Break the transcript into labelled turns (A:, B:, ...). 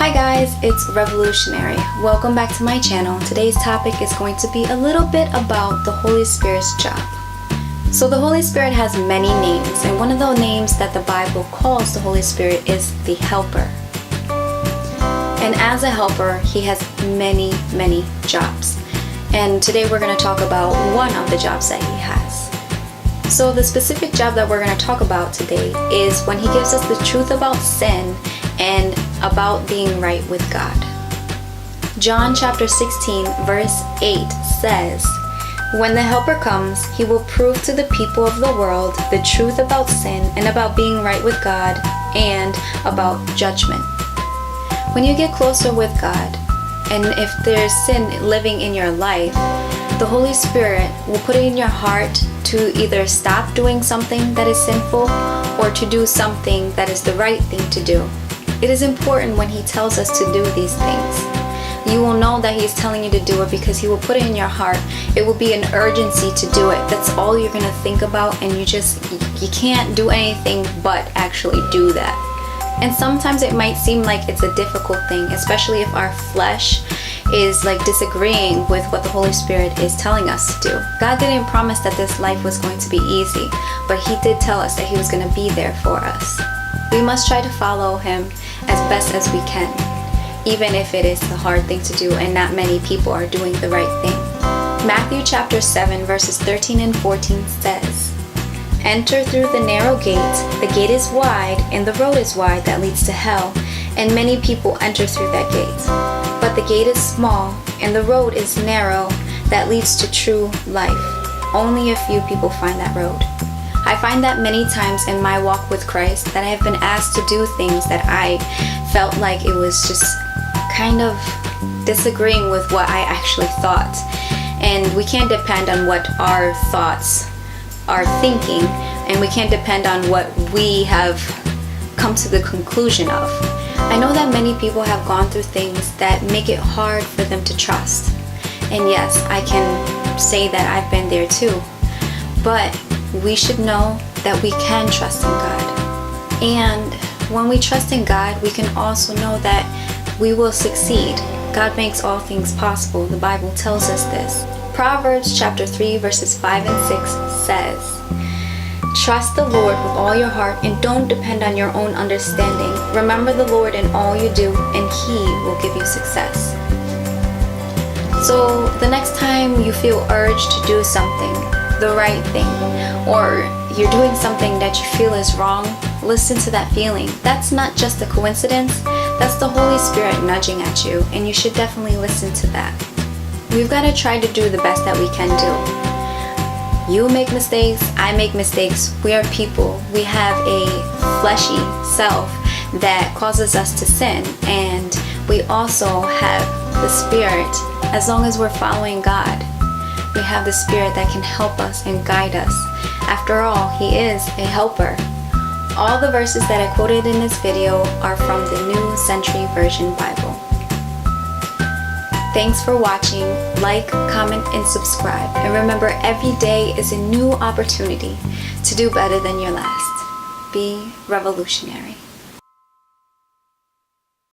A: Hi guys, it's Revolutionary. Welcome back to my channel. Today's topic is going to be a little bit about the Holy Spirit's job. So the Holy Spirit has many names, and one of the names that the Bible calls the Holy Spirit is the Helper. And as a helper, he has many jobs. And today we're going to talk about one of the jobs that he has. So the specific job that we're going to talk about today is when he gives us the truth about sin and about being right with God. John chapter 16 verse 8 says, "When the Helper comes, he will prove to the people of the world the truth about sin and about being right with God and about judgment." When you get closer with God, and if there's sin living in your life, the Holy Spirit will put it in your heart to either stop doing something that is sinful or to do something that is the right thing to do. It is important when he tells us to do these things. You will know that he's telling you to do it because he will put it in your heart. It will be an urgency to do it. That's all you're going to think about, and you can't do anything but actually do that. And sometimes it might seem like it's a difficult thing, especially if our flesh is like disagreeing with what the Holy Spirit is telling us to do. God didn't promise that this life was going to be easy, but he did tell us that he was going to be there for us. We must try to follow him as best as we can, even if it is the hard thing to do and not many people are doing the right thing. Matthew chapter 7 verses 13 and 14 says, "Enter through the narrow gate. The gate is wide and the road is wide that leads to hell, and many people enter through that gate. But the gate is small and the road is narrow that leads to true life. Only a few people find that road." I find that many times in my walk with Christ that I have been asked to do things that I felt like it was just kind of disagreeing with what I actually thought. And we can't depend on what our thoughts are thinking, and we can't depend on what we have come to the conclusion of. I know that many people have gone through things that make it hard for them to trust. And yes, I can say that I've been there too. But we should know that we can trust in God. And when we trust in God, we can also know that we will succeed. God makes all things possible. The Bible tells us this. Proverbs chapter 3 verses 5 and 6 says, "Trust the Lord with all your heart and don't depend on your own understanding. Remember the Lord in all you do and he will give you success." So the next time you feel urged to do something, the right thing, or you're doing something that you feel is wrong, listen to that feeling. That's not just a coincidence. That's the Holy Spirit nudging at you, and you should definitely listen to that. We've got to try to do the best that we can do. You make mistakes, I make mistakes. We are people. We have a fleshy self that causes us to sin, and we also have the Spirit. As long as we're following God, we have the Spirit that can help us and guide us. After all, he is a helper. All the verses that I quoted in this video are from the New Century Version Bible. Thanks for watching. Like, comment, and subscribe. And remember, every day is a new opportunity to do better than your last. Be revolutionary.